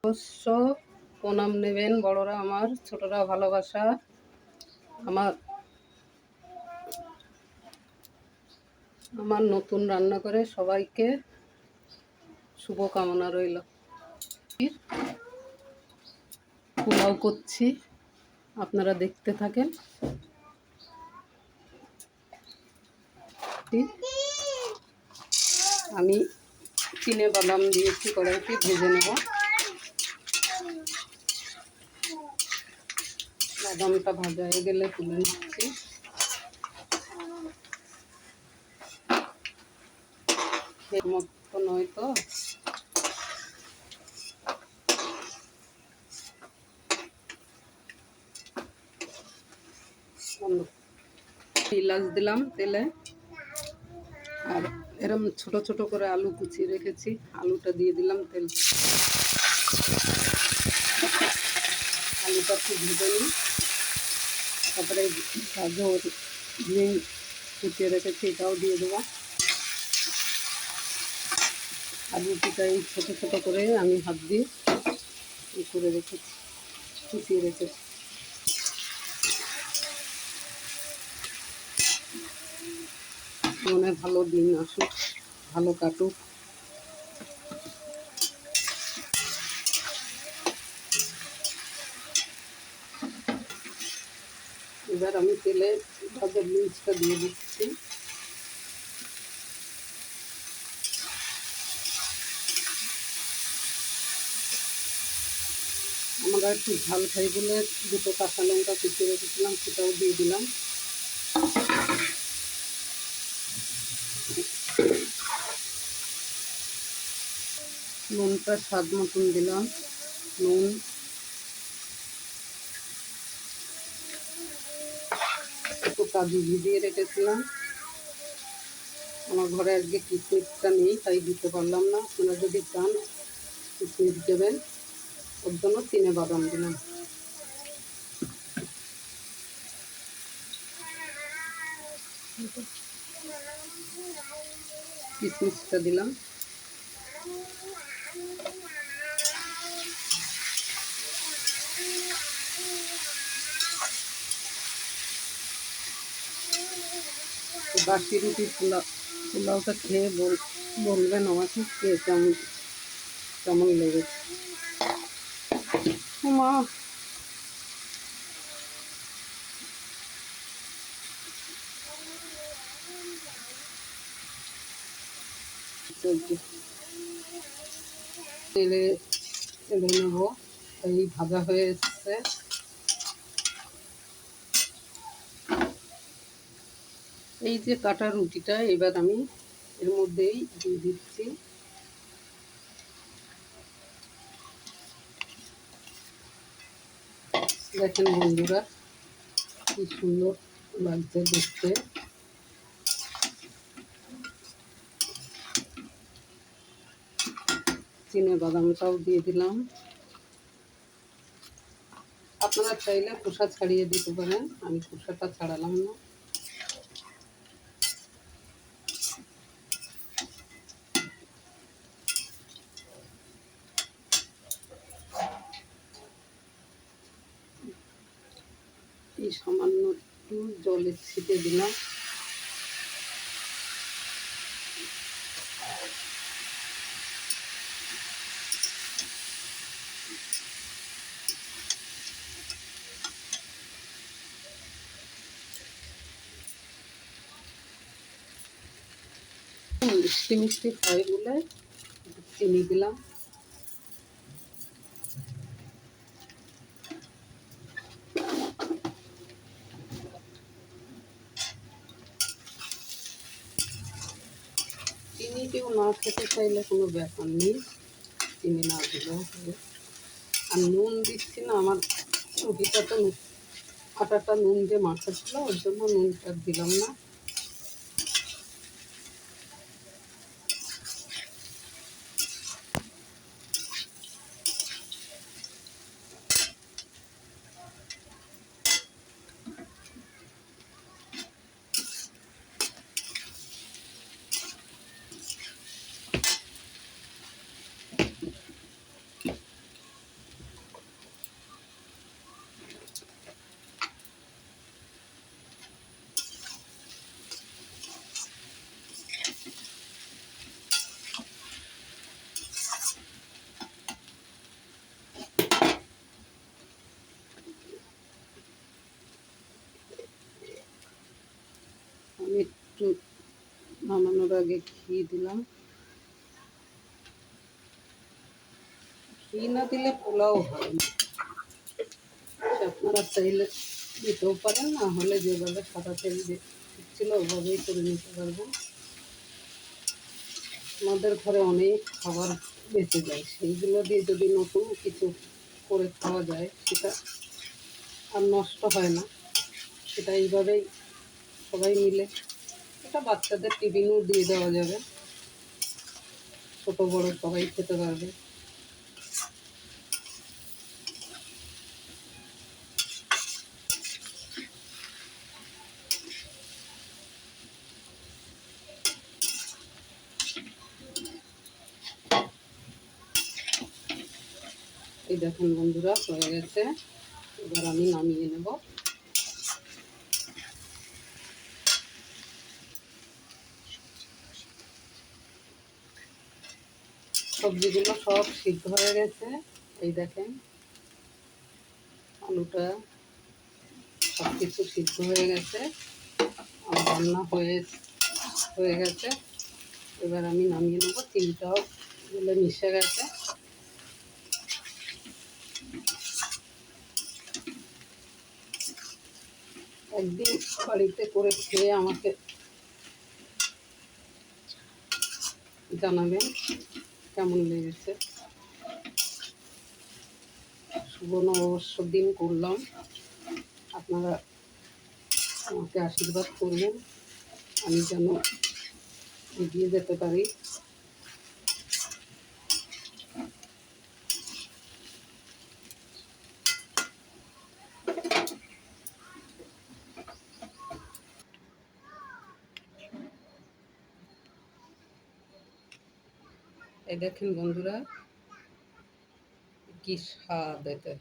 অবশ্য প্রণাম নেবেন বড়রা আমার, ছোটরা ভালোবাসা। আমার আমার নতুন রান্না করে সবাইকে শুভকামনা রইল। পোলাও করছি, আপনারা দেখতে থাকেন। আমি চিনে বাদাম দিয়েছি কড়াইতে, ভেজে নেব। বাদামটা ভাজা হয়ে গেলে তুলে নিচ্ছি। এর মতো নয় তো, এলাচ দিলাম তেলে, আর এরম ছোট ছোট করে আলু কুচিয়ে রেখেছি, আলুটা দিয়ে দিলাম তেল। আলুটা একটু ভেজে নিই, তারপরে গাজর দিয়ে কুচিয়ে রেখেছি এটাও দিয়ে দেবো। আর রুটিটা এই ছোটো ছোটো করে আমি হাত দিয়ে করে রেখেছি, কুচিয়ে রেখেছি। মনে ভালো দিন আসুক, ভালো কাটুক। এবার আমি তেলে ভাজা মির্চটা দিয়ে দিচ্ছি। আমরা একটু ঝাল খাই বলে দুটো কাঁচা লঙ্কা কুচিয়ে রেখেছিলাম, সেটাও দিয়ে দিলাম। নুনটা স্বাদ মতন দিলাম, নুন। একটু কাজু ভিজিয়ে রেখেছিলাম, আমার ঘরে আজকে কিশমিশটা নেই তাই দিতে পারলাম না। আপনারা যদি চান কিশমিশ দেবেন, ওর জন্য চিনে বাদাম দিলাম। কিশমিশটা দিলাম। বাসি রুটি পোলাওটা খেয়ে বলবেন আমাকে কে কেমন লেগেছে। মা তেলে নেব, এই ভাজা হয়ে এসছে। এই যে কাটা রুটিটা এবার আমি এর মধ্যেই দিয়ে দিচ্ছি। দেখেন বন্ধুরা, কি সুন্দর লাগছে দেখতে। চিনে বাদামটাও দিয়ে দিলাম। আপনারা চাইলে খোসা ছাড়িয়ে দিতে পারেন, আমি খোসাটা ছাড়ালাম না। এই সামান্য একটু জলের ছিটে দিলাম। মিষ্টি মিষ্টি খাই বলে চিনি দিলাম। চিনি কেউ না খেতে চাইলে কোনো ব্যাপার নেই, চিনি না দিলেও হবে। আর নুন দিচ্ছি না, আমার রুটিটা তো আটাটা নুন দিয়ে মাখা ছিল, ওর জন্য নুনটা দিলাম না। একটু নামানোর আগে ঘি দিলাম। ঘি না দিলে পোলাও হয় না। আপনারা চাইলে দিতেও পারেন, না হলে যেভাবে সাদা তেল দিচ্ছিল ওভাবেই করে নিতে পারবেন। আমাদের ঘরে অনেক খাবার বেঁচে যায়, সেইগুলো দিয়ে যদি নতুন কিছু করে খাওয়া যায় সেটা আর নষ্ট হয় না। সেটা এইভাবেই সবাই মিলে, এটা বাচ্চাদের টিফিনও দিয়ে দেওয়া যাবে, ছোটো বড়ো সবাই খেতে পারবে। এই দেখুন বন্ধুরা, হয়ে গেছে। এবার আমি নামিয়ে নেব। সবজিগুলো সব সিদ্ধ হয়ে গেছে। এই দেখেন আলুটা সব কিছু সিদ্ধ হয়ে গেছে, আর রান্না হয়ে গেছে। এবার আমি নামিয়ে নেব। তিলটাও গুলো মিশে গেছে। একদিন বাড়িতে করে খেয়ে আমাকে জানাবেন কেমন লেগেছে। শুভ নববর্ষ দিন করলাম, আপনারা আমাকে আশীর্বাদ করবেন, আমি যেন এগিয়ে যেতে পারি। এই দেখেন বন্ধুরা, কি স্বাদ এতে।